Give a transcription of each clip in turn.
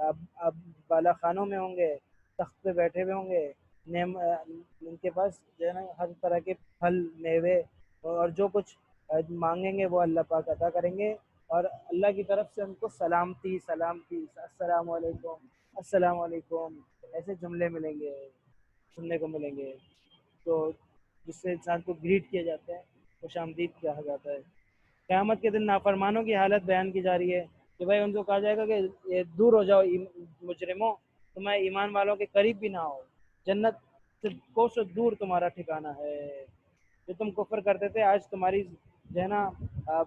اب بالا خانوں میں ہوں گے، تخت پہ بیٹھے ہوئے ہوں گے، ان کے پاس جو ہے نا ہر طرح کے پھل میوے اور جو کچھ مانگیں گے وہ اللہ پاک عطا کریں گے، اور اللہ کی طرف سے ان کو سلامتی سلامتی، السلام علیکم السلام علیکم ایسے جملے ملیں گے، سننے کو ملیں گے، تو جس سے انسان کو گریٹ کیا جاتا ہے، خوش آمدید کہا جاتا ہے۔ قیامت کے دن نافرمانوں کی حالت بیان کی جا رہی ہے کہ بھائی ان کو کہا جائے گا کہ یہ دور ہو جاؤ مجرموں، تمہیں ایمان والوں کے قریب بھی نہ ہو، جنت سے کوسوں دور تمہارا ٹھکانہ ہے، جو تم کفر کرتے تھے آج تمہاری جو ہے نا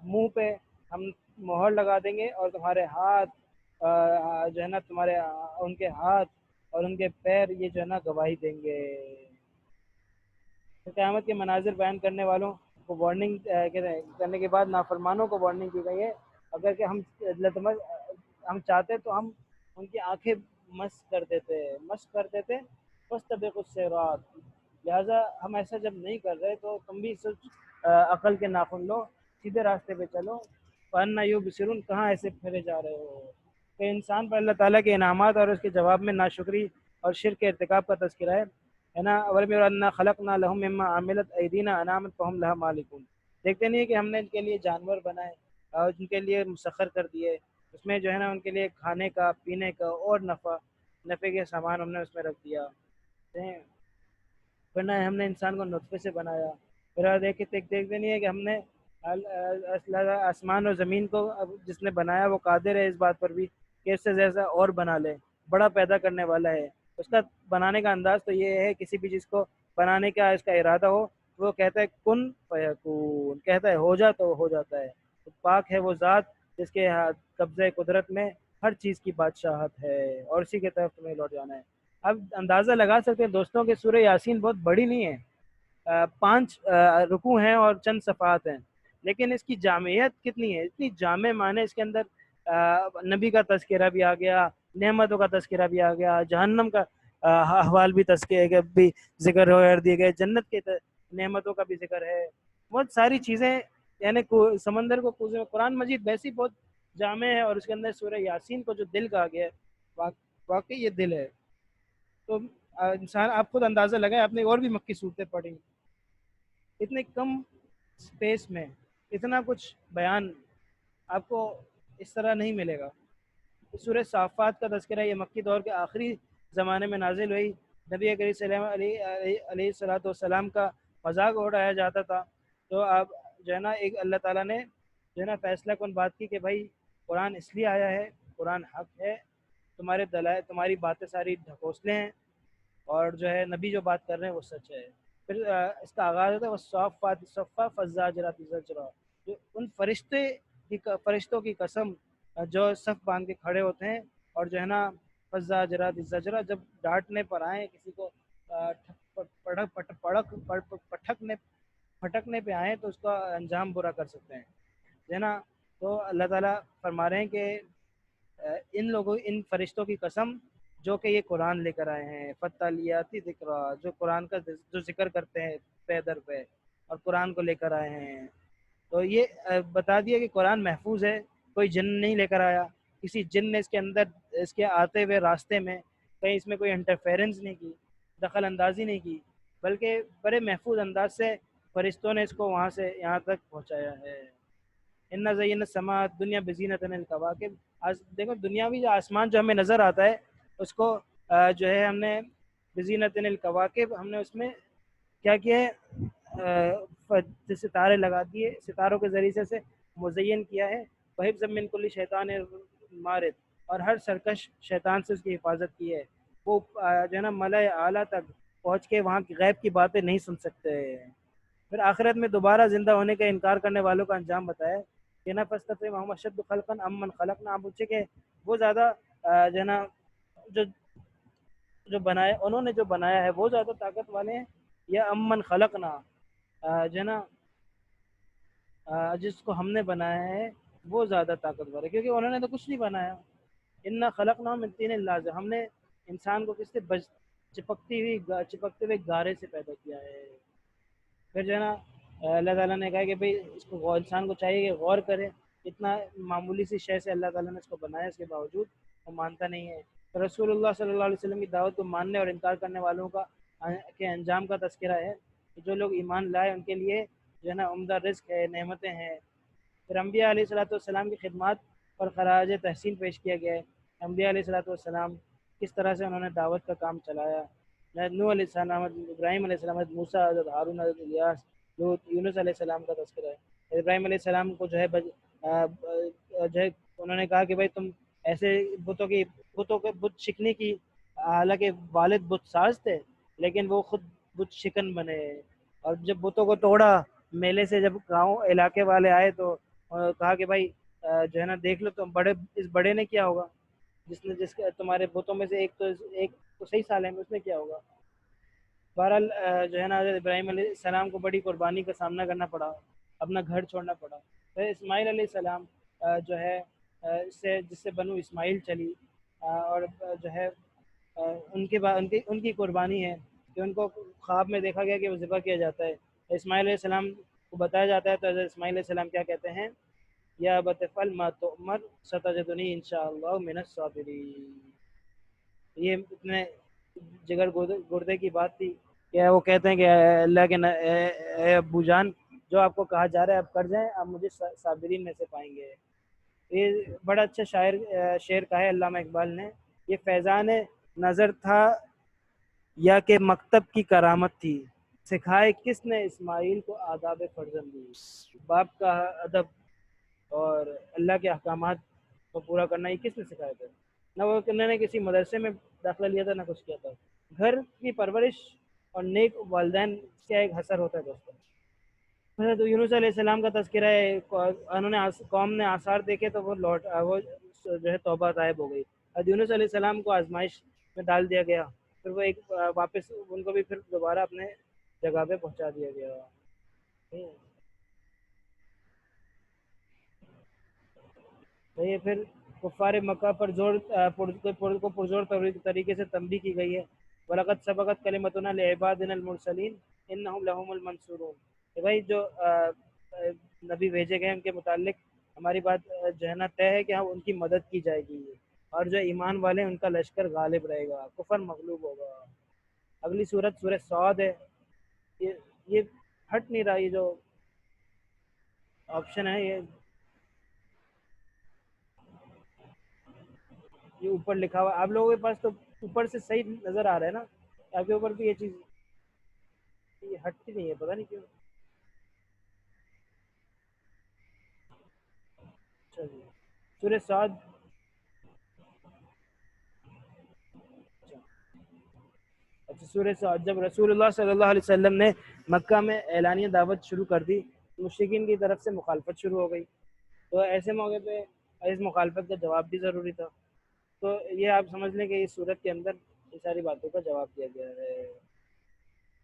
منہ پہ ہم مہر لگا دیں گے، اور تمہارے ہاتھ جو ہے نا تمہارے ان کے ہاتھ اور ان کے پیر یہ جو ہے نا گواہی دیں گے۔ قیامت کے مناظر بیان کرنے والوں کو وارننگ کرنے کے بعد نافرمانوں کو وارننگ دی گئی ہے، اگر کہ ہم چاہتے تو ہم ان کی آنکھیں مس کر دیتے فاستبقوا الخیرات، لہٰذا ہم ایسا جب نہیں کر رہے تو تم بھی سوچ عقل کے ناخن لو، سیدھے راستے پہ چلو، فَأَنَّىٰ يُبْصِرُونَ کہاں ایسے پھرے جا رہے ہو۔ کہ انسان پر اللہ تعالیٰ کے انعامات اور اس کے جواب میں ناشکری اور شرک کے ارتکاب کا تذکرہ ہے نا، اولم يروا انا خلقنا لهم مما عملت ایدینا انعاما فهم لها مالکون، دیکھتے نہیں کہ ہم نے ان کے لیے جانور بنائے اور ان کے لیے مسخر کر دیے، اس میں جو ہے نا ان کے لیے کھانے کا پینے کا اور نفع کے سامان ہم نے اس میں رکھ دیا، ورنہ ہم نے انسان کو نطفے سے بنایا۔ پھر دیکھتے نہیں ہے کہ ہم نے آسمان اور زمین کو جس نے بنایا وہ قادر ہے اس بات پر بھی کہ اس سے جیسا اور بنا لے، بڑا پیدا کرنے والا ہے۔ اس کا بنانے کا انداز تو یہ ہے کسی بھی چیز کو بنانے کا اس کا ارادہ ہو وہ کہتا ہے کن فیکون، کہتا ہے ہو جا تو ہو جاتا ہے۔ تو پاک ہے وہ ذات جس کے قبضہ قدرت میں ہر چیز کی بادشاہت ہے، اور اسی کے طرف تمہیں لوٹ جانا ہے۔ اب اندازہ لگا سکتے ہیں دوستوں کہ سورہ یاسین بہت بڑی نہیں ہے، 5 رکوع ہیں اور چند صفحات ہیں، لیکن اس کی جامعیت کتنی ہے، اتنی جامع معنی اس کے اندر نبی کا تذکرہ بھی آ گیا، نعمتوں کا تذکرہ بھی آ گیا، جہنم کا احوال بھی تذکرہ بھی ذکر کر دیے گئے، جنت کے نعمتوں کا بھی ذکر ہے، بہت ساری چیزیں، یعنی سمندر کو قرآن مجید ویسی بہت جامع ہے، اور اس کے اندر سورہ یاسین کو جو دل کہا گیا ہے واقعی یہ دل ہے۔ تو انسان آپ خود اندازہ لگائیں، آپ نے اور بھی مکی صورتیں پڑھی، اتنے کم اسپیس میں اتنا کچھ بیان آپ کو اس طرح نہیں ملے گا۔ سورہ صافات کا تذکرہ یہ مکی دور کے آخری زمانے میں نازل ہوئی، نبی کریم صلی اللہ علیہ الصلوۃ والسلام کا مذاق اڑایا جاتا تھا، تو اب جو ہے نا ایک اللہ تعالیٰ نے جو ہے نا فیصلہ کن بات کی کہ بھائی قرآن اس لیے آیا ہے، قرآن حق ہے، تمہارے دلائل تمہاری باتیں ساری ڈھکوسلے ہیں، اور جو ہے نبی جو بات کر رہے ہیں وہ سچ ہے۔ پھر اس کا آغاز ہوتا ہے والصافات صفا فالزاجرات زجرا، جو ان فرشتوں کی قسم جو صف باندھ کے کھڑے ہوتے ہیں، اور جو ہے نا فالزاجرات زجرا، جب ڈانٹنے پر آئیں کسی کو پھٹکنے پہ آئیں تو اس کا انجام برا کر سکتے ہیں، جو ہے نا۔ تو اللہ تعالیٰ فرما رہے ہیں کہ ان فرشتوں کی قسم جو کہ یہ قرآن لے کر آئے ہیں، فتالیاتی ذکرہ، جو قرآن کا جو ذکر کرتے ہیں پے در پہ، اور قرآن کو لے کر آئے ہیں، تو یہ بتا دیا کہ قرآن محفوظ ہے، کوئی جن نہیں لے کر آیا، کسی جن نے اس کے اندر اس کے آتے ہوئے راستے میں کہیں اس میں کوئی انٹرفیرنس نہیں کی، دخل اندازی نہیں کی، بلکہ بڑے محفوظ انداز سے فرشتوں نے اس کو وہاں سے یہاں تک پہنچایا ہے۔ ان زین السماء دنیا بزینت الکواکب، آج دیکھو دنیاوی جو آسمان جو ہمیں نظر آتا ہے اس کو جو ہے ہم نے بزینت الکواکب، ہم نے اس میں کیا کیا ہے، ستارے لگا دیے، ستاروں کے ذریعے سے مزین کیا ہے، وحفظ من کل شیطان مارد، اور ہر سرکش شیطان سے اس کی حفاظت کی ہے، وہ جو ہے نا ملائے اعلیٰ تک پہنچ کے وہاں کی غیب کی باتیں نہیں سن سکتے۔ پھر آخرت میں دوبارہ زندہ ہونے کا انکار کرنے والوں کا انجام بتایا کہ نا فاستفتهم هم اشد خلقا ام من خلقنا، آپ پوچھے کہ وہ زیادہ جو ہے نا جو بنایا انہوں نے جو بنایا ہے وہ زیادہ طاقت والے ہیں، یا ام من خلقنا جو ہے نا جس کو ہم نے بنایا ہے وہ زیادہ طاقتور ہے، کیونکہ انہوں نے تو کچھ نہیں بنایا۔ انا خلقنا من طین لازب، ہم نے انسان کو کس سے چپکتے ہوئے گارے سے پیدا کیا ہے۔ پھر جو ہے نا اللہ تعالیٰ نے کہا کہ بھئی اس کو انسان کو چاہیے کہ غور کرے، اتنا معمولی سی شے سے اللہ تعالیٰ نے اس کو بنایا، اس کے باوجود وہ مانتا نہیں ہے۔ تو رسول اللہ صلی اللہ علیہ وسلم کی دعوت کو ماننے اور انکار کرنے والوں کا کے انجام کا تذکرہ ہے کہ جو لوگ ایمان لائے ان کے لیے جو ہے نا عمدہ رزق ہے، نعمتیں ہیں۔ پھر انبیاء علیہ الصلوۃ والسلام کی خدمات پر خراج تحسین پیش کیا گیا ہے۔ انبیاء علیہ الصلوۃ والسلام کس طرح سے انہوں نے دعوت کا کام چلایا۔ نوح علیہ السلام، ابراہیم علیہ السلام، موسیٰ، حضرت ہارون، حضرت الیاس، لوط، یونس علیہ السلام کا تذکرہ ہے۔ ابراہیم علیہ السلام کو جو ہے جو ہے انہوں نے کہا کہ بھائی تم ایسے بتوں کے بت شکنی کی، حالانکہ والد بت ساز تھے لیکن وہ خود بت شکن بنے، اور جب بتوں کو توڑا میلے سے، جب گاؤں علاقے والے آئے تو کہا کہ بھائی جو ہے نا دیکھ لو تم بڑے، اس بڑے نے کیا ہوگا، جس کے تمہارے بتوں میں سے ایک تو صحیح سالم ہے، اس نے کیا ہوگا۔ بہرحال جو ہے نا حضرت ابراہیم علیہ السلام کو بڑی قربانی کا سامنا کرنا پڑا، اپنا گھر چھوڑنا پڑا۔ پھر اسماعیل علیہ السلام جو ہے جس سے بنو اسماعیل چلی، اور جو ہے ان کی قربانی ہے کہ ان کو خواب میں دیکھا گیا کہ وہ ذبح کیا جاتا ہے۔ اسماعیل علیہ السلام کو بتایا جاتا ہے تو حضرت اسماعیل علیہ السلام کیا کہتے ہیں، یا ابت افعل ما تؤمر ستجدنی انشاءاللہ من الصابرین۔ یہ اتنے جگر گردے کی بات تھی کہ وہ کہتے ہیں کہ اللہ کے اے ابو جان، جو آپ کو کہا جا رہا ہے آپ کر جائیں، آپ مجھے صابرین میں سے پائیں گے۔ یہ بڑا اچھا شعر کہا ہے علامہ اقبال نے، یہ فیضان نظر تھا یا کہ مکتب کی کرامت تھی، سکھائے کس نے اسماعیل کو آداب فرزندی۔ باپ کا ادب اور اللہ کے احکامات کو پورا کرنا یہ کس نے سکھایا تھا؟ نہ وہ انہوں نے کسی مدرسے میں داخلہ لیا تھا، نہ کچھ کیا تھا۔ گھر کی پرورش اور نیک والدین کا ایک حسر ہوتا ہے دوستوں۔ حضرت یونس علیہ السلام کا تذکرہ ہے، انہوں نے قوم نے آثار دیکھے تو وہ جو ہے توبہ طائب ہو گئی۔ حضرت یونس علیہ السلام کو آزمائش میں ڈال دیا گیا، پھر وہ واپس ان کو بھی پھر دوبارہ اپنے جگہ پہ پہنچا دیا گیا۔ یہ پھر کفار مکہ پر پرزور طریقے سے تنبیہ کی گئی ہے۔ وَلَقَدْ سَبَقَتْ كَلِمَتُنَا لِعِبَادِنَا الْمُرْسَلِينَ إِنَّهُمْ لَهُمُ الْمَنْصُورُونَ کہ بھائی جو نبی بھیجے گئے ان کے متعلق ہماری بات جو ہے نا طے ہے کہ ہم ان کی مدد کی جائے گی، اور جو ایمان والے ہیں ان کا لشکر غالب رہے گا، کفر مغلوب ہوگا۔ اگلی سورت سورہ صاد ہے۔ یہ ہٹ نہیں رہا، یہ جو آپشن ہے یہ اوپر لکھا ہوا آپ لوگوں کے پاس تو اوپر سے صحیح نظر آ رہا ہے نا، آپ کے اوپر بھی یہ چیز یہ ہٹتی نہیں ہے، پتہ نہیں کیوں۔ اچھا جی، سورہ صاد۔ اچھا سورہ صاد، جب رسول اللہ صلی اللہ علیہ وسلم نے مکہ میں اعلانیہ دعوت شروع کر دی، مشرکین کی طرف سے مخالفت شروع ہو گئی، تو ایسے موقع پہ اس مخالفت کا جواب بھی ضروری تھا۔ تو یہ آپ سمجھ لیں کہ اس صورت کے اندر یہ ساری باتوں کا جواب دیا گیا ہے۔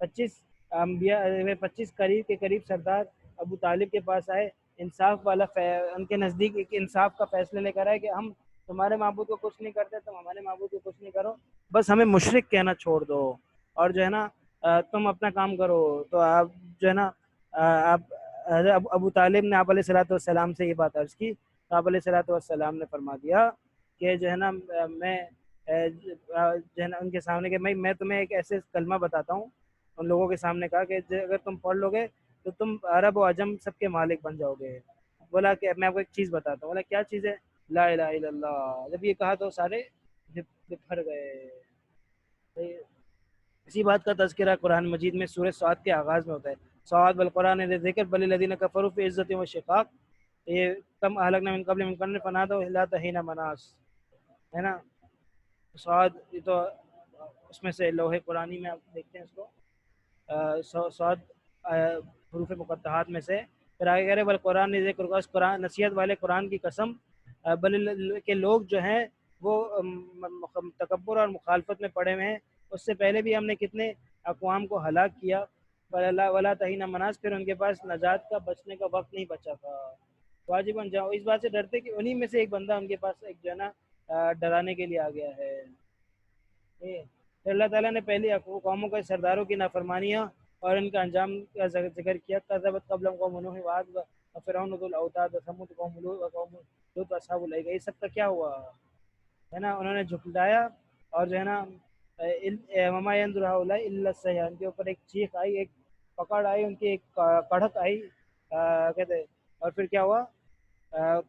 25 قریب کے قریب سردار ابو طالب کے پاس آئے، انصاف والا ان کے نزدیک ایک انصاف کا فیصلہ لے کر آئے کہ ہم تمہارے معبود کو کچھ نہیں کرتے، تم ہمارے معبود کو کچھ نہیں کرو، بس ہمیں مشرک کہنا چھوڑ دو، اور جو ہے نا تم اپنا کام کرو۔ تو آپ جو ہے نا آپ حضرت ابو طالب نے آپ علیہ الصلوۃ والسلام سے یہ بات عرض کی، تو آپ علیہ الصلوۃ والسلام نے فرما دیا کہ جو ہے نا میں جو ہے نا ان کے سامنے کہ میں تمہیں ایک ایسے کلمہ بتاتا ہوں، ان لوگوں کے سامنے کہا کہ اگر تم پڑھ لو گے تو تم عرب و عجم سب کے مالک بن جاؤ گے۔ بولا کہ میں آپ کو ایک چیز بتاتا ہوں۔ بولا کیا چیز ہے؟ لا الہ الا اللہ۔ جب یہ کہا تو سارے بکھر گئے۔ اسی بات کا تذکرہ قرآن مجید میں سورہ صاد کے آغاز میں ہوتا ہے، صاد والقرآن ذی ذکر بل الذین کفروا فی عزۃ و شقاق۔ یہ کم اہلکنا من قبل من قرن فنادوا الا تحین مناص، ہے نا۔ صاد یہ تو اس میں سے لوح قرآنی میں آپ دیکھتے ہیں اس کو، صاد حروف مقطعات میں سے۔ پھر آگے کہہ رہے بل قرآن ذکر، قرآن نصیحت والے قرآن کی قسم، بل کے لوگ جو ہیں وہ تکبر اور مخالفت میں پڑے ہوئے ہیں، اس سے پہلے بھی ہم نے کتنے اقوام کو ہلاک کیا، ولا تحین مناص، پھر ان کے پاس نجات کا بچنے کا وقت نہیں بچا تھا۔ واجب جاؤ اس بات سے ڈرتے کہ انہی میں سے ایک بندہ ان کے پاس ایک جو ہے نا ڈرانے کے لیے آ گیا ہے۔ پھر اللہ تعالیٰ نے پہلی قوموں کے سرداروں کی نافرمانیاں اور ان کا انجام کا ذکر کیا، کذبت قبلہم قوم نوح وعاد وفرعون ذو الاوتاد وثمود قوم لوط وقوم لوط واصحاب الایکہ۔ یہ سب کا کیا ہوا؟ ہے نا انہوں نے جھٹلایا، اور جو ہے نا وما ينظر هؤلاء الا الصيحة، ان کے اوپر ایک چیخ آئی، ایک پکڑ آئی، ان کی ایک کڑک آئی، کہتے، اور پھر کیا ہوا،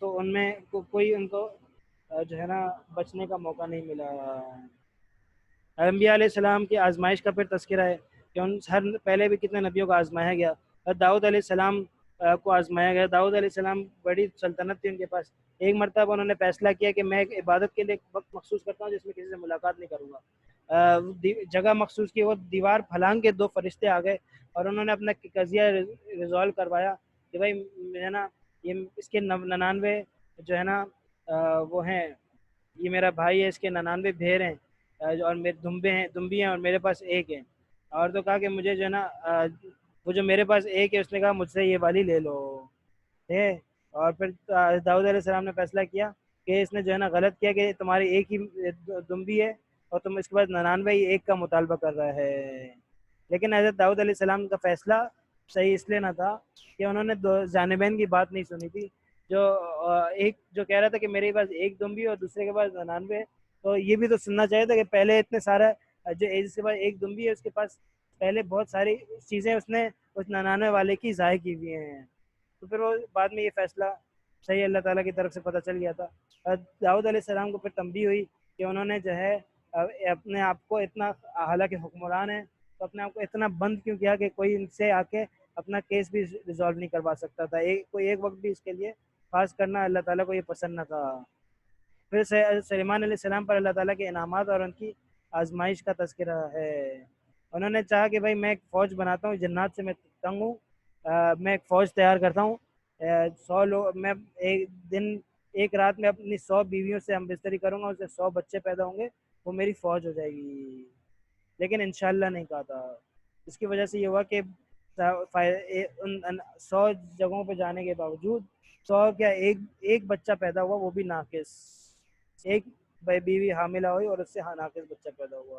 تو ان میں کوئی ان کو جو ہے نا بچنے کا موقع نہیں ملا۔ انبیاء علیہ السلام کی آزمائش کا پھر تذکرہ ہے کہ ان ہر پہلے بھی کتنے نبیوں کو آزمایا گیا۔ داؤد علیہ السلام کو آزمایا گیا۔ داؤد علیہ السلام بڑی سلطنت تھی ان کے پاس، ایک مرتبہ انہوں نے فیصلہ کیا کہ میں ایک عبادت کے لیے ایک وقت مخصوص کرتا ہوں جس میں کسی سے ملاقات نہیں کروں گا، جگہ مخصوص کی، وہ دیوار پھلانگ کے دو فرشتے آ گئے اور انہوں نے اپنا قضیہ ریزالو کروایا کہ بھائی جو ہے نا یہ اس کے 99 جو ہے نا وہ ہیں، یہ میرا بھائی ہے، اس کے 99 بھیڑ ہیں، اور میرے دمبی ہیں اور میرے پاس ایک ہے، اور تو کہا کہ مجھے جو ہے نا وہ جو میرے پاس ایک ہے اس نے کہا مجھ سے یہ والی لے لو ہے۔ اور پھر داؤد علیہ السلام نے فیصلہ کیا کہ اس نے جو ہے نا غلط کیا کہ تمہاری ایک ہی دمبی ہے اور تم اس کے بعد 99 ہی ایک کا مطالبہ کر رہا ہے۔ لیکن حضرت داؤد علیہ السلام کا فیصلہ صحیح اس لیے نہ تھا کہ انہوں نے دو جانبین کی بات نہیں سنی تھی، جو ایک جو کہہ رہا تھا کہ میرے پاس ایک دمبی اور دوسرے کے پاس 99، تو یہ بھی تو سننا چاہیے تھا کہ پہلے اتنے سارا جو جس کے پاس ایک دمبی ہے اس کے پاس پہلے بہت ساری چیزیں اس نے اس 99 والے کی ضائع کی ہوئی ہیں، تو پھر وہ بعد میں یہ فیصلہ صحیح اللہ تعالیٰ کی طرف سے پتہ چل گیا تھا۔ داؤد علیہ السلام کو پھر تنبیہ ہوئی کہ انہوں نے جو ہے اپنے آپ کو اتنا، حالانکہ حکمران ہیں تو اپنے آپ کو اتنا بند کیوں کیا کہ کوئی ان سے آ کے اپنا کیس بھی ریزالو نہیں کروا سکتا تھا، کوئی ایک وقت بھی اس کے لیے خاص کرنا اللہ تعالیٰ کو یہ پسند نہ تھا۔ پھر سلیمان علیہ السلام پر اللہ تعالیٰ کے انعامات اور ان کی آزمائش کا تذکرہ ہے۔ انہوں نے چاہا کہ بھائی میں ایک فوج بناتا ہوں، جنات سے میں تنگ ہوں، میں ایک فوج تیار کرتا ہوں، 100 لوگ، میں ایک دن ایک رات میں اپنی 100 بیویوں سے ہم بستری کروں گا، اس سے 100 بچے پیدا ہوں گے، وہ میری فوج ہو جائے گی، لیکن انشاءاللہ نہیں کہا تھا۔ اس کی وجہ سے یہ ہوا کہ 100 جگہوں پہ جانے کے باوجود 100 کیا ایک بچہ پیدا ہوا، وہ بھی ناقص، ایک بیوی حاملہ ہوئی اور اس سے ناقص بچہ پیدا ہوا۔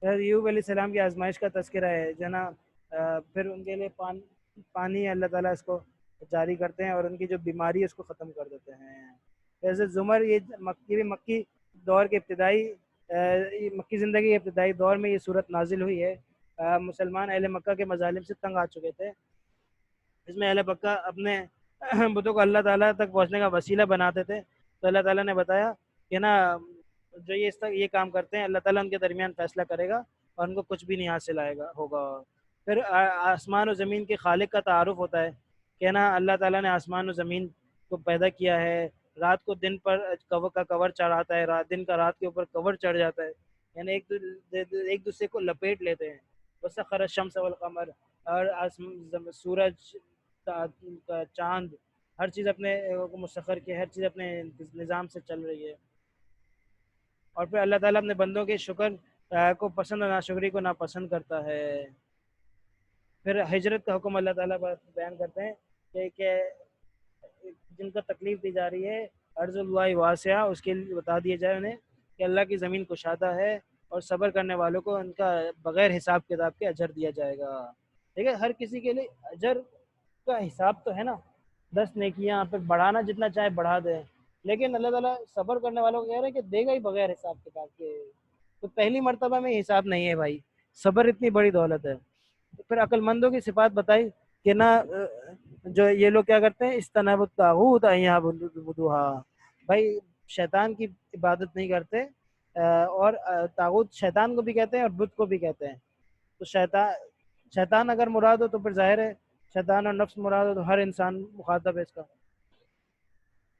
ایوب علیہ السلام کی آزمائش کا تذکرہ ہے جنا، پھر ان کے لیے پانی اللہ تعالیٰ اس کو جاری کرتے ہیں اور ان کی جو بیماری ہے اس کو ختم کر دیتے ہیں۔ جیسے زمر، یہ مکی دور کے ابتدائی مکی زندگی کے ابتدائی دور میں یہ صورت نازل ہوئی ہے۔ مسلمان اہل مکہ کے مظالم سے تنگ آ چکے تھے، اس میں اہل مکہ اپنے بتوں کو اللہ تعالیٰ تک پہنچنے کا وسیلہ بناتے تھے، تو اللہ تعالیٰ نے بتایا کہ نا جو یہ کام کرتے ہیں اللہ تعالیٰ ان کے درمیان فیصلہ کرے گا اور ان کو کچھ بھی نہیں حاصل ہوگا۔ پھر آسمان و زمین کے خالق کا تعارف ہوتا ہے کہ نا اللہ تعالیٰ نے آسمان و زمین کو پیدا کیا ہے، رات کو دن پر کا کور چڑھاتا ہے، دن کا رات کے اوپر کور چڑھ جاتا ہے، یعنی ایک دوسرے کو لپیٹ لیتے ہیں۔ وسخر الشمس والقمر، اور سورج، چاند، ہر چیز اپنے کو مسخر کی، ہر چیز اپنے نظام سے چل رہی ہے۔ اور پھر اللہ تعالیٰ اپنے بندوں کے شکر کو پسند اور ناشکری کو ناپسند کرتا ہے۔ پھر ہجرت کا حکم اللہ تعالیٰ بیان کرتے ہیں کہ جن کو تکلیف دی جا رہی ہے، ارض اللہ واسعہ، اس کے لیے بتا دیا جائے انہیں کہ اللہ کی زمین کشادہ ہے اور صبر کرنے والوں کو ان کا بغیر حساب کتاب کے اجر دیا جائے گا۔ ٹھیک ہے، ہر کسی کے لیے اجر کا حساب تو ہے نا، 10 نیکیاں پہ بڑھانا جتنا چاہے بڑھا دیں، لیکن اللہ تعالیٰ صبر کرنے والوں کو کہہ رہے ہیں کہ دے گا ہی بغیر حساب کتاب کے۔ تو پہلی مرتبہ میں حساب نہیں ہے بھائی، صبر اتنی بڑی دولت ہے۔ پھر عقل مندوں کی صفات بتائی کہ نہ جو یہ لوگ کیا کرتے ہیں، استناب الطاغوت ان یعبدوہا، بھائی شیطان کی عبادت نہیں کرتے، اور طاغوت شیطان کو بھی کہتے ہیں اور بت کو بھی کہتے ہیں۔ تو شیطان اگر مراد ہو تو پھر ظاہر ہے شیطان اور نفس مراد ہو تو ہر انسان مخاطب ہے اس کا،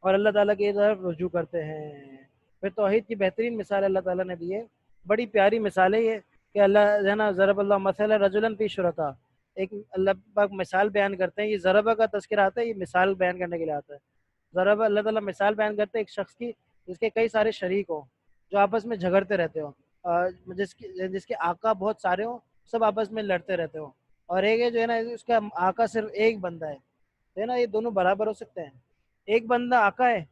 اور اللہ تعالیٰ کی طرف رجوع کرتے ہیں۔ پھر توحید کی بہترین مثال اللہ تعالیٰ نے دی ہے، بڑی پیاری مثال ہے یہ کہ اللہ جو ہے نا ضرب اللہ مثلا رجلا فی شرکا، ایک اللہ پاک مثال بیان کرتے ہیں۔ یہ ضربہ کا تذکرہ آتا ہے، یہ مثال بیان کرنے کے لیے آتا ہے۔ ضربہ، اللہ تعالیٰ مثال بیان کرتے ہیں ایک شخص کی جس کے کئی سارے شریک ہوں، جو آپس میں جھگڑتے رہتے ہوں، جس کے آقا بہت سارے ہوں، سب آپس میں لڑتے رہتے ہوں، اور ایک ہے جو ہے نا اس کا آقا صرف ایک بندہ ہے نا، یہ دونوں برابر ہو سکتے ہیں؟ ایک بندہ آقا ہے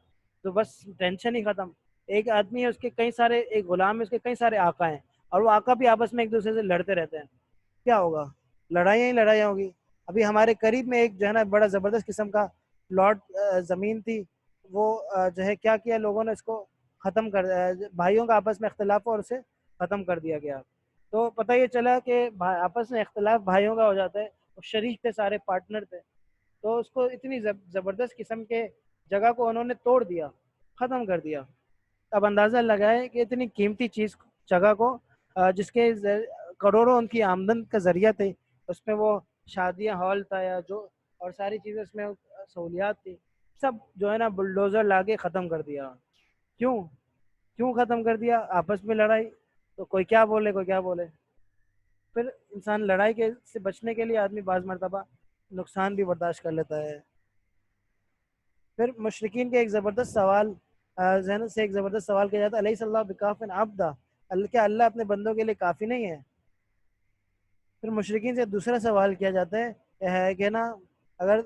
تو بس ٹینشن ہی ختم، ایک آدمی ہے اس کے کئی سارے، ایک غلام ہے اس کے کئی سارے آقا ہیں، اور وہ آقا بھی آپس میں ایک دوسرے سے لڑتے رہتے ہیں، کیا ہوگا؟ لڑائیاں ہی لڑائیاں ہوگی۔ ابھی ہمارے قریب میں ایک جو ہے نا بڑا زبردست قسم کا پلاٹ زمین تھی، وہ جو ہے کیا کیا لوگوں نے اس کو ختم کر بھائیوں کا آپس میں اختلاف اور اسے ختم کر دیا گیا. تو پتہ یہ چلا کہ آپس میں اختلاف بھائیوں کا ہو جاتا ہے. وہ شریک تھے، سارے پارٹنر تھے، تو اس کو اتنی زبردست قسم کے جگہ کو انہوں نے توڑ دیا، ختم کر دیا. اب اندازہ لگائے کہ اتنی قیمتی چیز جگہ کو جس کے کروڑوں ان کی آمدن کا ذریعہ تھے، اس میں وہ شادیاں ہال تھا یا جو اور ساری چیزیں اس میں سہولیات تھی، سب جو ہے نا بلڈوزر لا کے ختم کر دیا. کیوں کیوں ختم کر دیا؟ آپس میں لڑائی. تو کوئی کیا بولے کوئی کیا بولے. پھر انسان لڑائی کے سے بچنے کے لیے آدمی بعض مرتبہ نقصان بھی برداشت کر لیتا ہے. پھر مشرقین کے ایک زبردست سوال ذہن سے ایک زبردست سوال کیا جاتا ہے، علیہ اللہ بکافٍ عبدا، کیا اللہ اپنے بندوں کے لیے کافی نہیں ہے؟ پھر مشرقین سے دوسرا سوال کیا جاتا ہے کہ نا اگر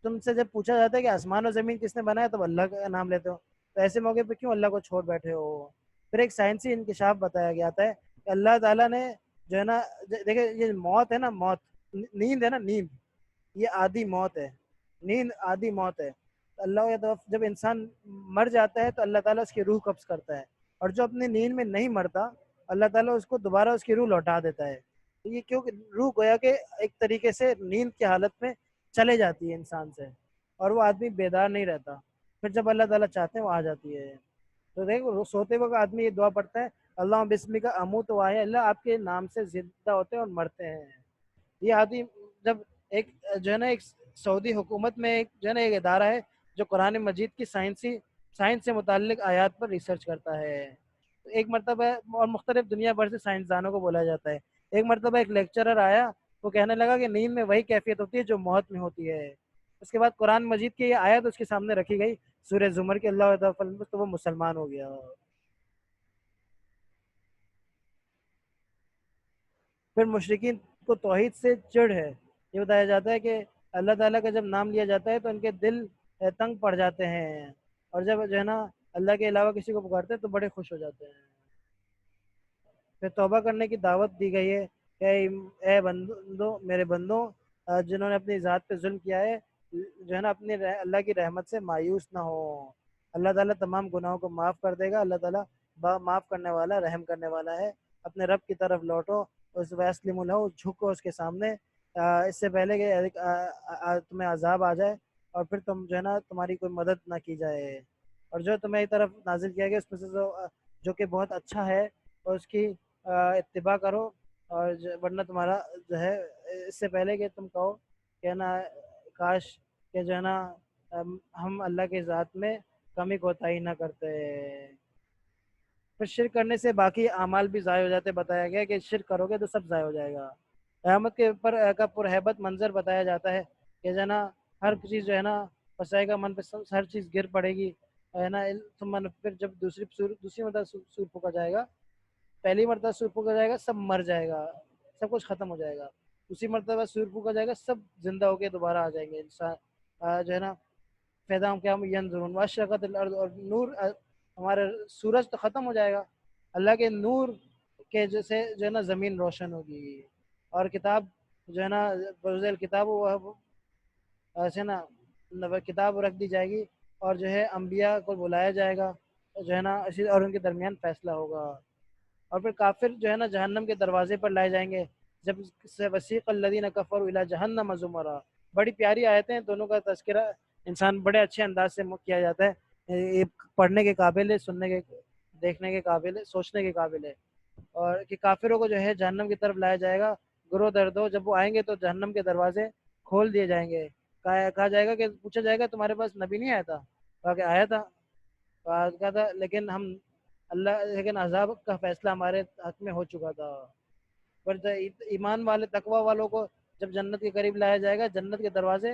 تم سے جب پوچھا جاتا ہے کہ آسمان و زمین کس نے بنایا تو اللہ کا نام لیتے ہو، تو ایسے موقع پہ کیوں اللہ کو چھوڑ بیٹھے ہو؟ پھر ایک سائنسی انکشاف بتایا گیا ہے کہ اللہ تعالیٰ نے جو ہے نا دیکھیں یہ موت ہے نا، موت نیند ہے نا، نیند یہ آدھی موت ہے. نیند آدھی موت ہے. اللہ کی طرف جب انسان مر جاتا ہے تو اللہ تعالیٰ اس کی روح قبض کرتا ہے، اور جو اپنی نیند میں نہیں مرتا اللہ تعالیٰ اس کو دوبارہ اس کی روح لوٹا دیتا ہے. یہ کیونکہ روح گویا کہ ایک طریقے سے نیند کی حالت میں چلے جاتی ہے انسان سے، اور وہ آدمی بیدار نہیں رہتا. پھر جب اللہ تعالیٰ چاہتے ہیں وہ آ جاتی ہے. تو دیکھو سوتے وقت آدمی یہ دعا پڑھتا ہے، اللہ بسمی کا اموت و احیا، اللہ آپ کے نام سے زندہ ہوتے ہیں اور مرتے ہیں. یہ آدمی جب ایک جو ہے نا ایک سعودی حکومت میں ایک جو ہے نا ایک ادارہ ہے جو قرآن مجید کی سائنس سے متعلق آیات پر ریسرچ کرتا ہے. ایک مرتبہ اور مختلف دنیا بھر سے سائنسدانوں کو بولا جاتا ہے. ایک مرتبہ ایک لیکچرر آیا، وہ کہنے لگا کہ نیند میں وہی کیفیت ہوتی ہے جو موت میں ہوتی ہے. اس کے بعد قرآن مجید کی یہ آیت اس کے سامنے رکھی گئی، سورہ زمر کے اللہ تعالیٰ، تو وہ مسلمان ہو گیا. پھر مشرقین کو توحید سے چڑ ہے. یہ بتایا جاتا ہے کہ اللہ تعالیٰ کا جب نام لیا جاتا ہے تو ان کے دل تنگ پڑ جاتے ہیں، اور جب جو ہے نا اللہ کے علاوہ کسی کو پکارتے ہیں تو بڑے خوش ہو جاتے ہیں. پھر توبہ کرنے کی دعوت دی گئی ہے کہ اے بندو، میرے بندوں جنہوں نے اپنی ذات پہ ظلم کیا ہے، جو ہے نا اپنی اللہ کی رحمت سے مایوس نہ ہو. اللہ تعالیٰ تمام گناہوں کو معاف کر دے گا. اللہ تعالیٰ معاف کرنے والا، رحم کرنے والا ہے. اپنے رب کی طرف لوٹو، اس ویسلم الہو، جھکو اس کے سامنے اس سے پہلے کہ تمہیں عذاب آ جائے اور پھر تم جو ہے نا تمہاری کوئی مدد نہ کی جائے. اور جو تمہیں طرف نازل کیا گیا اس میں سے جو کہ بہت اچھا ہے، اور اس کی اتباع کرو، اور ورنہ تمہارا جو ہے اس سے پہلے کہ تم کہو کہ نا کاش کہ جو ہے نا ہم اللہ کے ذات میں کمی کوتاہی نہ کرتے. پھر شرک کرنے سے باقی اعمال بھی ضائع ہو جاتے. بتایا گیا کہ شرک کرو گے تو سب ضائع ہو جائے گا. قیامت کے اوپر کا پرہیبت منظر بتایا جاتا ہے کہ جو ہے نا ہر چیز جو ہے نا پسائے گا من پہ، ہر چیز گر پڑے گی ہے نا. پھر جب دوسری مرتبہ سور پھونکا جائے گا، پہلی مرتبہ سور پھونکا جائے گا سب مر جائے گا، سب کچھ ختم ہو جائے گا. دوسری مرتبہ سور پھونکا جائے گا سب زندہ ہو کے دوبارہ آ جائیں گے انسان جو ہے نا. فیضا کیا ینظرون واشرقت الارض، اور نور ہمارے سورج تو ختم ہو جائے گا، اللہ کے نور کے جیسے جو ہے نا زمین روشن ہوگی. اور کتاب جو ہے نا بروز کتاب وہ ایسے نا کتاب رکھ دی جائے گی، اور جو ہے انبیاء کو بلایا جائے گا جو ہے نا اور ان کے درمیان فیصلہ ہوگا. اور پھر کافر جو ہے نا جہنم کے دروازے پر لائے جائیں گے. جب سے وسیق الذین کفروا الی جہنم زمرا، بڑی پیاری آیتیں، دونوں کا تذکرہ انسان بڑے اچھے انداز سے کیا جاتا ہے. یہ پڑھنے کے قابل ہے، سننے کے، دیکھنے کے قابل ہے، سوچنے کے قابل ہے. اور کہ کافروں کو جو ہے جہنم کی طرف لایا جائے گا گروہ در دو. جب وہ آئیں گے تو جہنم کے دروازے کھول دیے جائیں گے. کہا جائے گا کہ پوچھا جائے گا تمہارے پاس نبی نہیں آیا تھا؟ کہا کہ آیا تھا. کہا تھا لیکن عذاب کا فیصلہ ہمارے حق میں ہو چکا تھا. پر ایمان والے تقوی والوں کو جب جنت کے قریب لایا جائے گا، جنت کے دروازے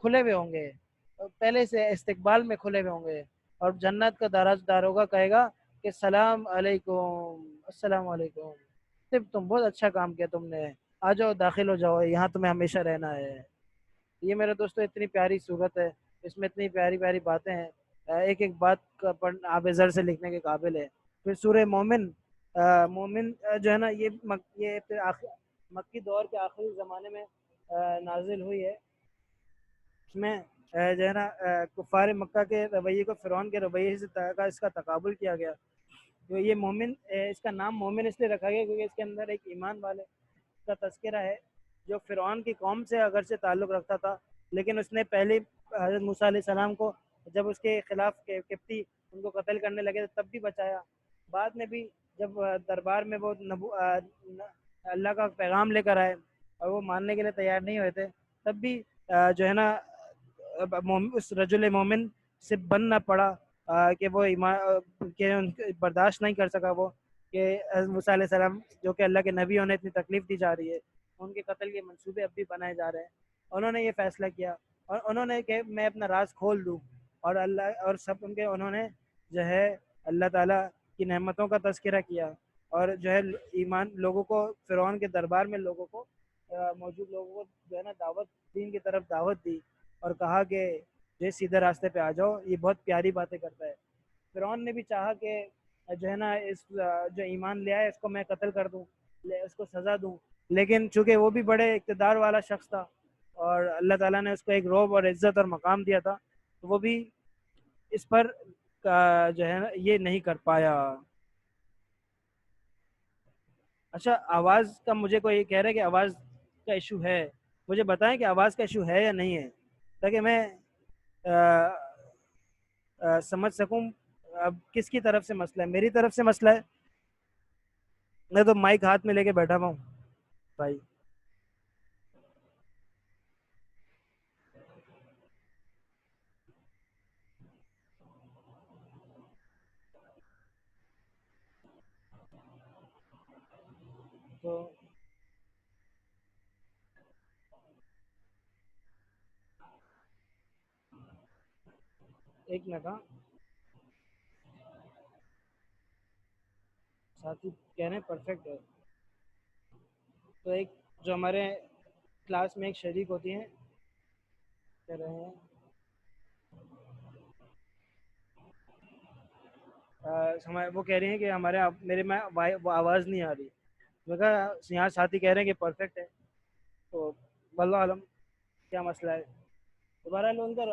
کھلے ہوئے ہوں گے، پہلے سے استقبال میں کھلے ہوئے ہوں گے. اور جنت کا داروگا کہے گا کہ السلام علیکم، السلام علیکم، تم بہت اچھا کام کیا تم نے، آ جاؤ داخل ہو جاؤ، یہاں تمہیں ہمیشہ رہنا ہے. یہ میرے دوستو اتنی پیاری صورت ہے، اس میں اتنی پیاری پیاری باتیں ہیں، ایک ایک بات کا آب زر سے لکھنے کے قابل ہے. پھر سورہ مومن، مومن جو ہے نا یہ پھر مکی دور کے آخری زمانے میں نازل ہوئی ہے. اس میں جو ہے نا کفار مکہ کے رویے کو فرعون کے رویے سے اس کا تقابل کیا گیا. جو یہ مومن اس کا نام مومن اس لیے رکھا گیا کیونکہ اس کے اندر ایک ایمان والے کا تذکرہ ہے جو فرعون کی قوم سے اگرچہ تعلق رکھتا تھا، لیکن اس نے پہلے حضرت موسیٰ علیہ السلام کو جب اس کے خلاف قبطی ان کو قتل کرنے لگے تب بھی بچایا. بعد میں بھی جب دربار میں وہ اللہ کا پیغام لے کر آئے اور وہ ماننے کے لیے تیار نہیں ہوئے تھے، تب بھی جو ہے نا اس رجل مومن سے بن نہ پڑا کہ وہ ایمان کہ برداشت نہیں کر سکا وہ کہ حضرت موسیٰ علیہ السلام جو کہ اللہ کے نبی ہونے اتنی تکلیف دی جا رہی ہے، ان کے قتل کے منصوبے اب بھی بنائے جا رہے ہیں. انہوں نے یہ فیصلہ کیا اور انہوں نے کہ میں اپنا راز کھول دوں، اور اللہ اور سب ان کے انہوں نے جو ہے اللہ تعالیٰ کی نعمتوں کا تذکرہ کیا اور جو ہے ایمان لوگوں کو فرعون کے دربار میں لوگوں کو موجود لوگوں کو جو ہے نا دعوت دین کی طرف دعوت دی اور کہا کہ جو سیدھے راستے پہ آ جاؤ. یہ بہت پیاری باتیں کرتا ہے. فرعون نے بھی چاہا کہ جو ہے نا اس جو ایمان لے آئے اس کو میں قتل کر دوں، اس کو سزا دوں، لیکن چونکہ وہ بھی بڑے اقتدار والا شخص تھا اور اللہ تعالیٰ نے اس کو ایک رعب اور عزت اور مقام دیا تھا، تو وہ بھی اس پر جو ہے نا یہ نہیں کر پایا. اچھا آواز کا مجھے کوئی یہ کہہ رہا ہے کہ آواز کا ایشو ہے، مجھے بتائیں کہ آواز کا ایشو ہے یا نہیں ہے تاکہ میں سمجھ سکوں اب کس کی طرف سے مسئلہ ہے. میری طرف سے مسئلہ ہے؟ میں تو مائک ہاتھ میں لے کے بیٹھا ہوا ہوں بھائی. تو ایک منٹ. ہاں ساتھی کہہ رہے ہیں پرفیکٹ ہے. تو ایک جو ہمارے کلاس میں ایک شریک ہوتی ہیں کہہ رہے ہیں وہ کہہ رہی ہیں کہ ہمارے میرے میں وہ آواز نہیں آ رہی. میں کہا یہاں ساتھی کہہ رہے ہیں کہ پرفیکٹ ہے، تو واللہ عالم کیا مسئلہ ہے. دوبارہ ان کا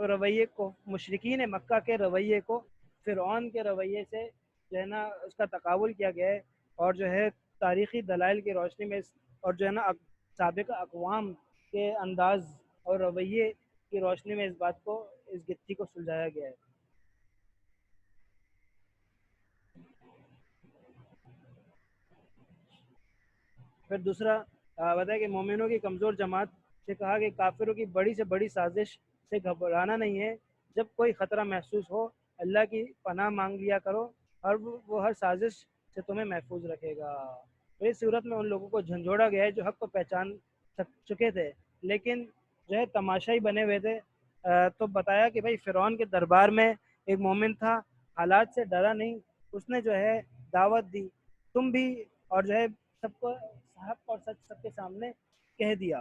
رویے کو مشرکین مکہ کے رویے کو فرعون کے رویے سے جو ہے نا اس کا تقابل کیا گیا ہے، اور جو ہے تاریخی دلائل کی روشنی میں اور جو ہے نا سابق اقوام کے انداز اور رویے کی روشنی میں اس بات کو اس گتھی کو سلجھایا گیا ہے. پھر دوسرا بتایا کہ مومنوں کی کمزور جماعت سے کہا کہ کافروں کی بڑی سے بڑی سازش سے گھبرانا نہیں ہے، جب کوئی خطرہ محسوس ہو اللہ کی پناہ مانگ لیا کرو اور وہ ہر سازش سے تمہیں محفوظ رکھے گا. اس صورت میں ان لوگوں کو جھنجھوڑا گیا ہے جو حق کو پہچان چکے تھے لیکن جو ہے تماشائی بنے ہوئے تھے. تو بتایا کہ بھائی فرعون کے دربار میں ایک مومن تھا، حالات سے ڈرا نہیں، اس نے جو ہے دعوت دی، تم بھی اور جو ہے سب کو حق اور سچ سب کے سامنے کہہ دیا،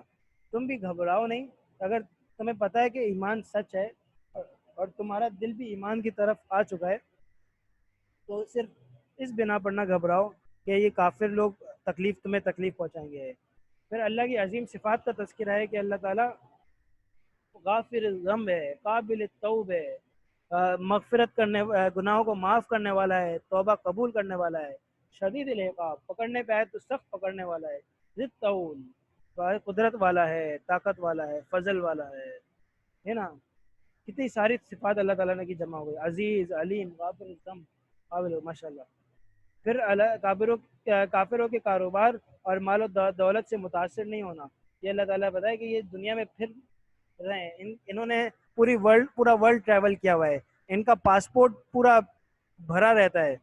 تم بھی گھبراؤ نہیں. اگر تمہیں پتہ ہے کہ ایمان سچ ہے اور تمہارا دل بھی ایمان کی طرف آ چکا ہے تو صرف اس بنا پر نہ گھبراؤ کہ یہ کافر لوگ تمہیں تکلیف پہنچائیں گے. پھر اللہ کی عظیم صفات کا تذکرہ ہے کہ اللہ تعالیٰ غافر الذنب ہے، قابل التوب ہے، مغفرت کرنے گناہوں کو معاف کرنے والا ہے، توبہ قبول کرنے والا ہے، شدید العقاب پکڑنے پہ آئے تو سخت پکڑنے والا ہے، ذی الطول قدرت والا ہے، طاقت والا ہے، فضل والا ہے نا. کتنی ساری صفات اللہ تعالیٰ نے کی جمع ہو گئی، عزیز، علیم، غافر الذنب، قابل، ماشاء اللہ. پھر کافروں کے کاروبار اور مال و دولت سے متاثر نہیں ہونا. یہ اللہ تعالیٰ بتائے کہ یہ دنیا میں پھر رہے ہیں، انہوں نے پورا ورلڈ ٹریول کیا ہوا ہے، ان کا پاسپورٹ پورا بھرا رہتا ہے.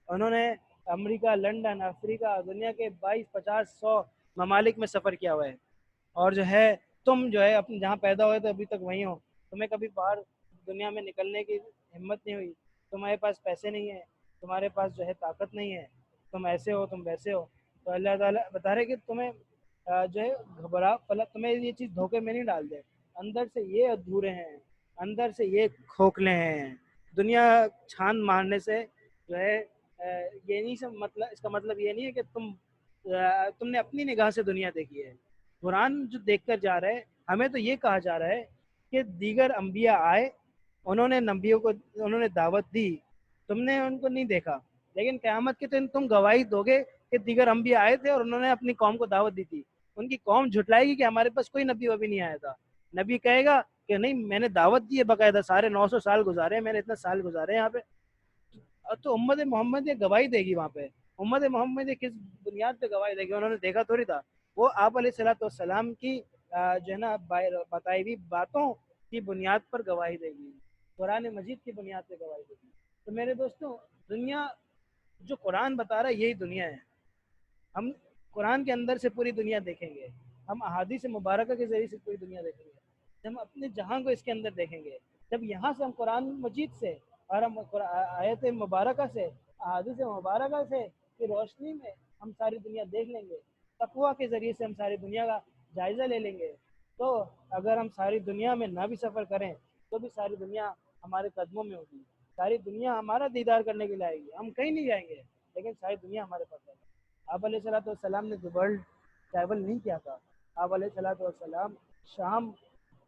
انہوں نے امریکہ، لنڈن، افریقہ، دنیا کے 22-50-100 ممالک میں سفر کیا ہوا ہے. اور جو ہے تم جو ہے اپنے جہاں پیدا ہوئے تو ابھی تک وہیں ہو، تمہیں کبھی باہر دنیا میں نکلنے کی ہمت نہیں ہوئی، تمہارے پاس پیسے نہیں ہیں، تمہارے پاس جو ہے طاقت نہیں ہے، تم ایسے ہو، تم ویسے ہو. تو اللہ تعالیٰ بتا رہے کہ تمہیں جو ہے تمہیں یہ چیز دھوکے میں نہیں ڈال دے. اندر سے یہ ادھورے ہیں، اندر سے یہ کھوکھلے ہیں. دنیا چھان مارنے سے جو ہے یہ نہیں سب مطلب، اس کا مطلب یہ نہیں ہے کہ تم نے اپنی نگاہ سے دنیا دیکھی ہے. قرآن جو دیکھ کر جا رہا ہے، ہمیں تو یہ کہا جا رہا ہے کہ دیگر انبیاء آئے، انہوں نے نبیوں کو انہوں نے دعوت دی، تم نے ان کو نہیں دیکھا، لیکن قیامت کے دن تم گواہی دو گے کہ دیگر انبیاء آئے تھے اور انہوں نے اپنی قوم کو دعوت دی تھی۔ ان کی قوم جھٹلائے گی کہ ہمارے پاس کوئی نبی وبی نہیں آیا تھا۔ نبی کہے گا کہ نہیں، میں نے دعوت دی ہے باقاعدہ، سارے 900 سال گزارے ہیں، میں نے اتنا سال گزارے ہیں یہاں پہ۔ تو امت محمد یہ گواہی دے گی وہاں پہ۔ امت محمد یہ کس بنیاد پہ گواہی دے گی؟ انہوں نے دیکھا تھوڑی تھا، وہ آپ علیہ الصلوۃ والسلام کی جو ہے نا بتائی ہوئی باتوں کی بنیاد پر گواہی دے گی، قرآن مجید کی بنیاد پہ گواہی دے گی۔ تو میرے دوستوں، دنیا جو قرآن بتا رہا ہے یہی دنیا ہے۔ ہم قرآن کے اندر سے پوری دنیا دیکھیں گے، ہم احادیث مبارکہ کے ذریعے سے پوری دنیا دیکھیں گے، جب ہم اپنے جہاں کو اس کے اندر دیکھیں گے، جب یہاں سے ہم قرآن مجید سے اور ہم آیت مبارکہ سے، احادیث مبارکہ سے کی روشنی میں ہم ساری دنیا دیکھ لیں گے، تقویٰ کے ذریعے سے ہم ساری دنیا کا جائزہ لے لیں گے، تو اگر ہم ساری دنیا میں نہ بھی سفر کریں تو بھی ساری دنیا ہمارے قدموں میں ہوگی، ساری دنیا ہمارا دیدار کرنے کے لیے آئے گی، ہم کہیں نہیں جائیں گے لیکن ساری دنیا ہمارے پاس ہے۔ آپ علیہ الصلوۃ والسلام نے ورلڈ ٹریول نہیں کیا تھا، آپ علیہ الصلوۃ والسلام شام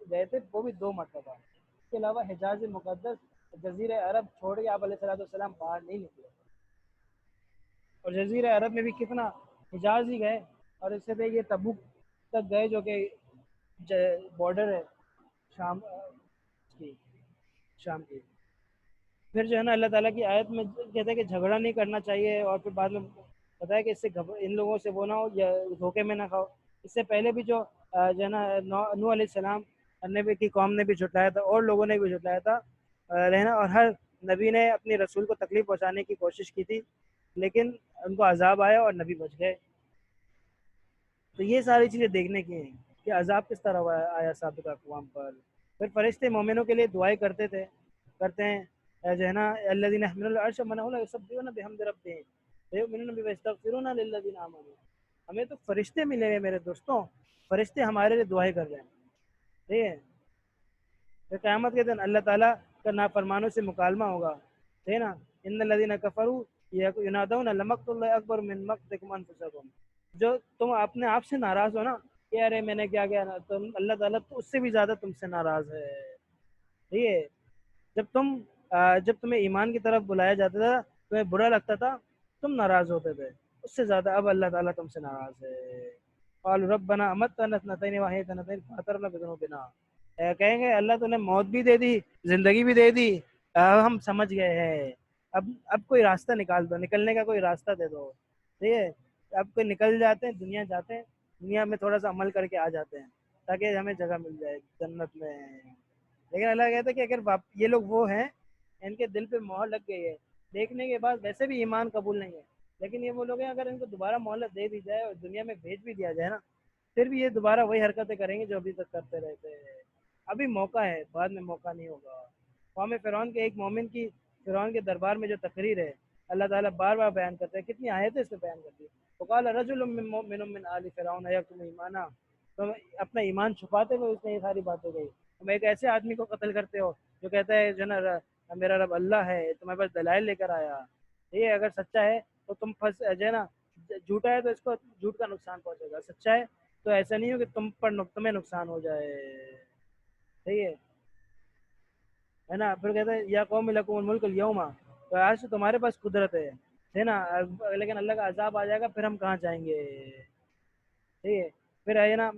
گئے تھے، وہ بھی 2 مرتبہ، اس کے علاوہ حجاز مقدس جزیرہ عرب چھوڑ کے آپ علیہ الصلوۃ والسلام باہر نہیں نکلے، اور جزیرہ عرب میں بھی کتنا، حجاز ہی گئے، اور اس سے پہ یہ تبوک تک گئے جو کہ بارڈر ہے شام کی، شام کی۔ پھر جو ہے نا اللہ تعالیٰ کی آیت میں کہتے ہیں کہ جھگڑا نہیں کرنا چاہیے، اور پھر بعد میں بتایا کہ اس سے ان لوگوں سے وہ نہ ہو یا دھوکے میں نہ کھاؤ۔ اس سے پہلے بھی جو جو ہے نا نوح علیہ السلام نبی کی قوم نے بھی جھٹلایا تھا اور لوگوں نے بھی جھٹلایا تھا رہنا، اور ہر نبی نے اپنے رسول کو تکلیف پہنچانے کی کوشش کی تھی، لیکن ان کو عذاب آیا اور نبی بچ گئے۔ تو یہ ساری چیزیں دیکھنے کی ہیں کہ عذاب کس طرح آیا سابقہ اقوام پر۔ پھر فرشتے مومنوں کے لیے دعائیں کرتے ہیں جو ہے نا الذین یحملون العرش ومن حوله یسبحون بحمد ربهم ویؤمنون به ویستغفرون للذین آمنوا۔ ہمیں تو فرشتے ملے ہیں میرے دوستوں، فرشتے ہمارے لیے دعائیں کر رہے ہیں، ٹھیک ہے۔ پھر قیامت کے دن اللہ تعالیٰ کا نافرمانوں سے مکالمہ ہوگا، ٹھیک ہے نا، ان الذین کفروا ینادون لمقت اللہ اکبر من مقتکم انفسکم۔ جو تم اپنے آپ سے ناراض ہو نا کہ ارے میں نے کیا کیا، تو اللہ تعالیٰ تو اس سے بھی زیادہ تم سے ناراض ہے، ٹھیک ہے۔ جب تمہیں ایمان کی طرف بلایا جاتا تھا تمہیں برا لگتا تھا، تم ناراض ہوتے تھے، اس سے زیادہ اب اللہ تعالیٰ تم سے ناراض ہے۔ قالوا ربنا امتنا اثنتین واحیتنا اثنتین فاعترفنا بذنوبنا، کہیں گے اللہ تو نے موت بھی دے دی، زندگی بھی دے دی، ہم سمجھ گئے ہیں، اب کوئی راستہ نکال دو، نکلنے کا کوئی راستہ دے دو، ٹھیک ہے۔ اب کوئی نکل جاتے ہیں دنیا، جاتے ہیں دنیا میں تھوڑا سا عمل کر کے آ جاتے ہیں تاکہ ہمیں جگہ مل جائے جنت میں۔ لیکن اللہ کہتا ہے کہ اگر یہ لوگ وہ ہیں، ان کے دل پہ مہر لگ گئی ہے، دیکھنے کے بعد ویسے بھی ایمان قبول نہیں ہے، لیکن یہ وہ لوگ ہیں اگر ان کو دوبارہ مہلت دے دی جائے اور دنیا میں بھیج بھی دیا جائے نا، پھر بھی یہ دوبارہ وہی حرکتیں کریں گے جو ابھی تک کرتے رہتے ہیں۔ ابھی موقع ہے، بعد میں موقع نہیں ہوگا۔ قوم فرعون کے ایک مومن کی فرعون کے دربار میں جو تقریر ہے اللہ تعالیٰ بار بار بیان کرتا ہے، کتنی آیتیں اس پہ بیان کرتی ہے۔ وقال رجل من مؤمن من آل فرعون یکتم ایمانا، تو اپنا ایمان چھپاتے ہوئے اس نے یہ ساری باتیں کہی۔ تم ایک ایسے آدمی کو قتل کرتے ہو جو کہتا ہے جو نا میرا رب اللہ ہے، تمہارے پاس دلائل لے کر آیا، یہ اگر سچا ہے تو تم پھنس جو ہے نا، جھوٹا ہے تو اس کو جھوٹ کا نقصان پہنچے گا، سچا ہے تو ایسا نہیں ہو کہ تمہیں نقصان ہو جائے، صحیح ہے نا۔ پھر کہتے ہیں یا قوم لکم الملک اليوم، تو آج تو تمہارے پاس قدرت ہے نا، لیکن اللہ کا عذاب آ جائے گا، پھر ہم کہاں جائیں گے، ٹھیک ہے۔ پھر ہے نا،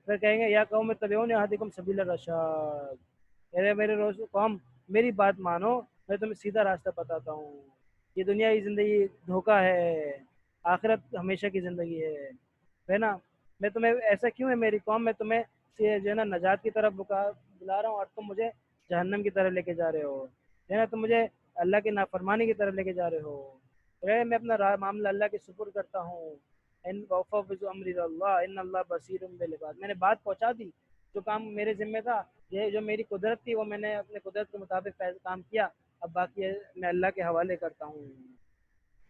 پھر کہیں گے یا قوم اتبعونی اہدکم سبیل الرشاد، میرے روز قوم میری بات مانو، میں تمہیں سیدھا راستہ بتاتا ہوں، یہ دنیا کی زندگی دھوکہ ہے، آخرت ہمیشہ کی زندگی ہے نا۔ میں تمہیں ایسا کیوں ہے میری قوم، میں تمہیں جو ہے نا نجات کی طرف بلا رہا ہوں اور تم مجھے جہنم کی طرف لے کے جا رہے ہو، ہے نا، تم مجھے اللہ کی نافرمانی کی طرف لے کے جا رہے ہو۔ میں اپنا معاملہ اللہ کے سپرد کرتا ہوں، ان وفوض امری اللہ ان اللہ بصیر بالعباد، میں نے بات پہنچا دی، جو کام میرے ذمہ تھا، یہ جو میری قدرت تھی وہ میں نے اپنے قدرت کے مطابق کام کیا، اب باقی میں اللہ کے حوالے کرتا ہوں۔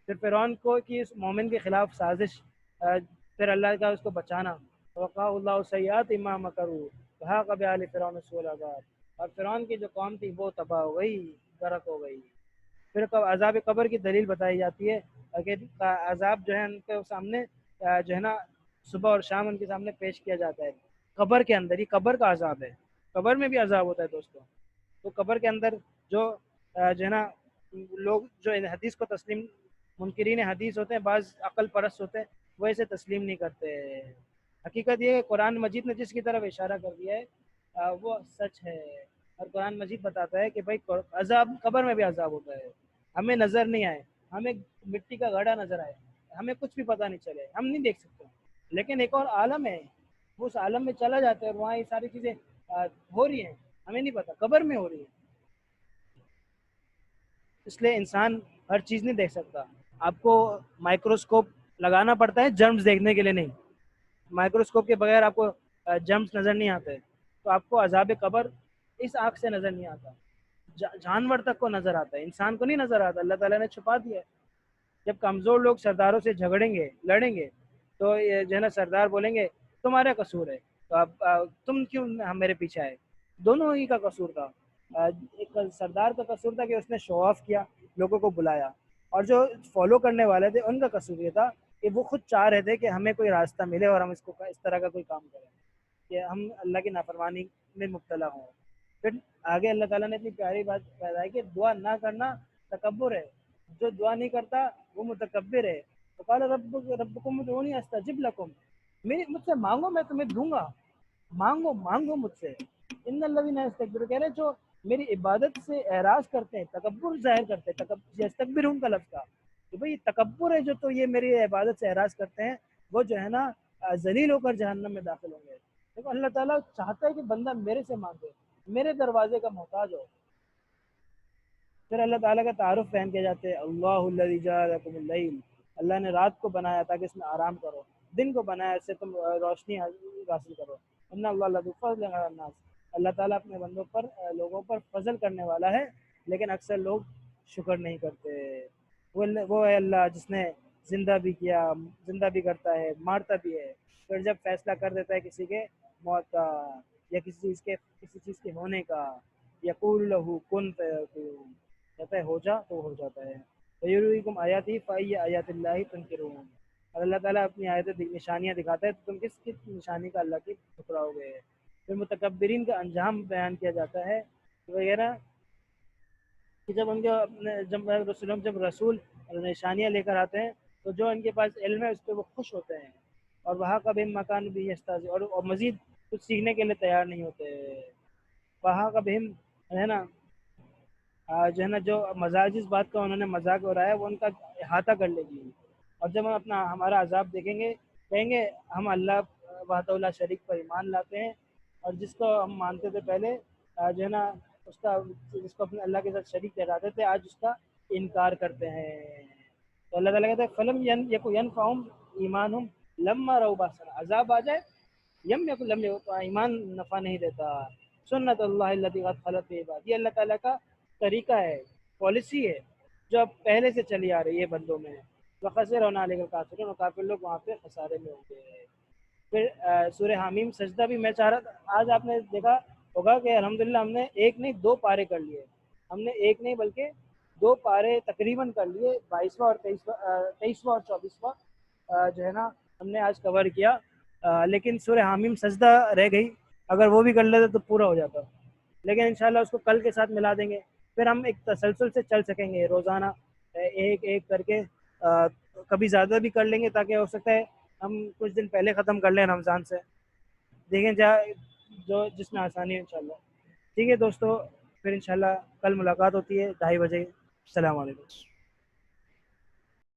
پھر فرعون کو کی اس مومن کے خلاف سازش، پھر اللہ کا اس کو بچانا، وقع اللہ سیئات ما مکروا وحاق بآل فرعون سوء العذاب، اور فرعون کی جو قوم تھی وہ تباہ ہو گئی، غرق ہو گئی۔ پھر عذاب قبر کی دلیل بتائی جاتی ہے کہ عذاب جو ہے ان کے سامنے جو ہے نا صبح اور شام ان کے سامنے پیش کیا جاتا ہے، قبر کے اندر، یہ قبر کا عذاب ہے، قبر میں بھی عذاب ہوتا ہے دوستوں. تو قبر کے اندر جو جو ہے نا لوگ جو حدیث کو تسلیم، منکرین حدیث ہوتے ہیں، بعض عقل پرست ہوتے ہیں، وہ اسے تسلیم نہیں کرتے. حقیقت یہ ہے قرآن مجید نے جس کی طرف اشارہ کر دیا ہے وہ سچ ہے. اور قرآن مجید بتاتا ہے کہ بھائی عذاب قبر میں بھی عذاب ہوتا ہے. ہمیں نظر نہیں آئے، ہمیں مٹی کا گھڑا نظر آئے، ہمیں کچھ بھی پتہ نہیں چلے، ہم نہیں دیکھ سکتے، لیکن ایک اور عالم ہے، وہ اس عالم میں چلا جاتا ہے اور وہاں یہ ساری چیزیں ہو رہی ہیں، ہمیں نہیں پتہ، قبر میں ہو رہی ہیں. اس لیے انسان ہر چیز نہیں دیکھ سکتا. آپ کو مائکروسکوپ لگانا پڑتا ہے جرمز دیکھنے کے لیے، نہیں، مائکروسکوپ کے بغیر آپ کو جرمز نظر نہیں آتے. تو آپ کو عذاب قبر اس آنکھ سے نظر نہیں آتا. جانور تک کو نظر آتا ہے، انسان کو نہیں نظر آتا. اللہ تعالیٰ نے چھپا دیا ہے. جب کمزور لوگ سرداروں سے جھگڑیں گے، لڑیں گے، تو یہ جو ہے نا سردار بولیں گے تمہارا قصور ہے، تو اب تم کیوں میرے پیچھے آئے. دونوں ہی کا قصور تھا. ایک سردار کا قصور تھا کہ اس نے شو آف کیا، لوگوں کو بلایا، اور جو فالو کرنے والے تھے ان کا قصور یہ تھا کہ وہ خود چاہ رہے تھے کہ ہمیں کوئی راستہ ملے اور ہم اس طرح کا کوئی کام کریں کہ ہم اللہ کی نافرمانی میں مبتلا ہوں. پھر آگے اللہ تعالیٰ نے اتنی پیاری بات بتائی کہ دعا نہ کرنا تکبر ہے، جو دعا نہیں کرتا وہ متکبر ہے. تو قال ربکم ادعونی استجب لکم، مجھ سے مانگو میں تمہیں دوں گا، مانگو مجھ سے. ان الذین یستکبرون، کہہ رہے جو میری عبادت سے اعراض کرتے ہیں، تکبر ظاہر کرتے ہیں، یستکبرون کا لفظ کا کہ بھئی تکبر ہے جو تو یہ میری عبادت سے اعراض کرتے ہیں، وہ جو ہے نا ذلیل ہو کر جہنم میں داخل ہوں گے. دیکھو اللہ تعالیٰ چاہتا ہے کہ بندہ میرے سے مانگے، میرے دروازے کا محتاج ہو. پھر اللہ تعالیٰ کا تعارف بیان کیا جاتے ہیں، اللہ الذی جعل لکم اللیل، اللہ نے رات کو بنایا تاکہ اس میں آرام کرو، دن کو بنایا اس سے تم روشنی حاصل کرو. ان اللہ لذو فضل علی الناس، اللہ تعالیٰ اپنے بندوں پر، لوگوں پر فضل کرنے والا ہے، لیکن اکثر لوگ شکر نہیں کرتے. وہ ہے اللہ جس نے زندہ بھی کیا، زندہ بھی کرتا ہے، مارتا بھی ہے. پھر جب فیصلہ کر دیتا ہے کسی کے موت کا یا کسی چیز کے ہونے کا، یقول لہ کن فیکون، کہتا ہے ہو جا تو ہو جاتا ہے. فیریکم آیاتی فای آیات اللہ تنکرون، اور اللہ تعالیٰ اپنی آیتیں نشانیاں دکھاتا ہے تو تم کس نشانی کا اللہ کی ٹھکراؤ گے. پھر متکبرین کا انجام بیان کیا جاتا ہے وغیرہ کہ جب ان کے جب رسول نشانیاں لے کر آتے ہیں تو جو ان کے پاس علم ہے اس پہ وہ خوش ہوتے ہیں، اور وہاں کا بھی مکان بھی یستہزئ، اور مزید کچھ سیکھنے کے لیے تیار نہیں ہوتے. وہاں کا بہم ہے نا جو ہے نا جو مزاج اس بات کا انہوں نے مذاق اڑایا وہ ان کا احاطہ کر لے گی. اور جب ہم ہمارا عذاب دیکھیں گے کہیں گے ہم اللہ وحدہ لا شریک پر ایمان لاتے ہیں، اور جس کو ہم مانتے تھے پہلے جو ہے نا اس کا، جس کو اپنے اللہ کے ساتھ شریک ٹھہراتے تھے، آج اس کا انکار کرتے ہیں. تو اللہ تعالیٰ کہتے ہیں فلم ینفعہم ایمانہم لما رأوا بأسنا، عذاب آ جائے لم یکن تو ایمان نفع نہیں دیتا. سنت اللہ التی قد خلت فی عبادی، یہ اللہ تعالیٰ کا طریقہ ہے، پالیسی ہے جو اب پہلے سے چلی آ رہی ہے بندوں میں. وخسر ہنالک الکافرون، اور کافر لوگ وہاں پہ خسارے میں ہوں گے. پھر سورہ حامیم سجدہ بھی میں چاہ رہا تھا، آج آپ نے دیکھا ہوگا کہ الحمدللہ ہم نے ایک نہیں دو پارے کر لیے، ہم نے ایک نہیں بلکہ دو پارے تقریباً کر لیے، 22واں اور 23واں اور 24واں جو ہے نا ہم نے آج کور کیا. لیکن سورہ حامیم سجدہ رہ گئی، اگر وہ بھی کر لیتے تو پورا ہو جاتا، لیکن انشاءاللہ اس کو کل کے ساتھ ملا دیں گے. پھر ہم ایک تسلسل سے چل سکیں گے روزانہ ایک ایک کر کے، کبھی زیادہ بھی کر لیں گے تاکہ ہو سکتا ہے ہم کچھ دن پہلے ختم کر لیں رمضان سے، دیکھیں جو جس میں آسانی ہے انشاءاللہ. ٹھیک ہے دوستو، پھر انشاءاللہ کل ملاقات ہوتی ہے 2:30 بجے. السلام علیکم.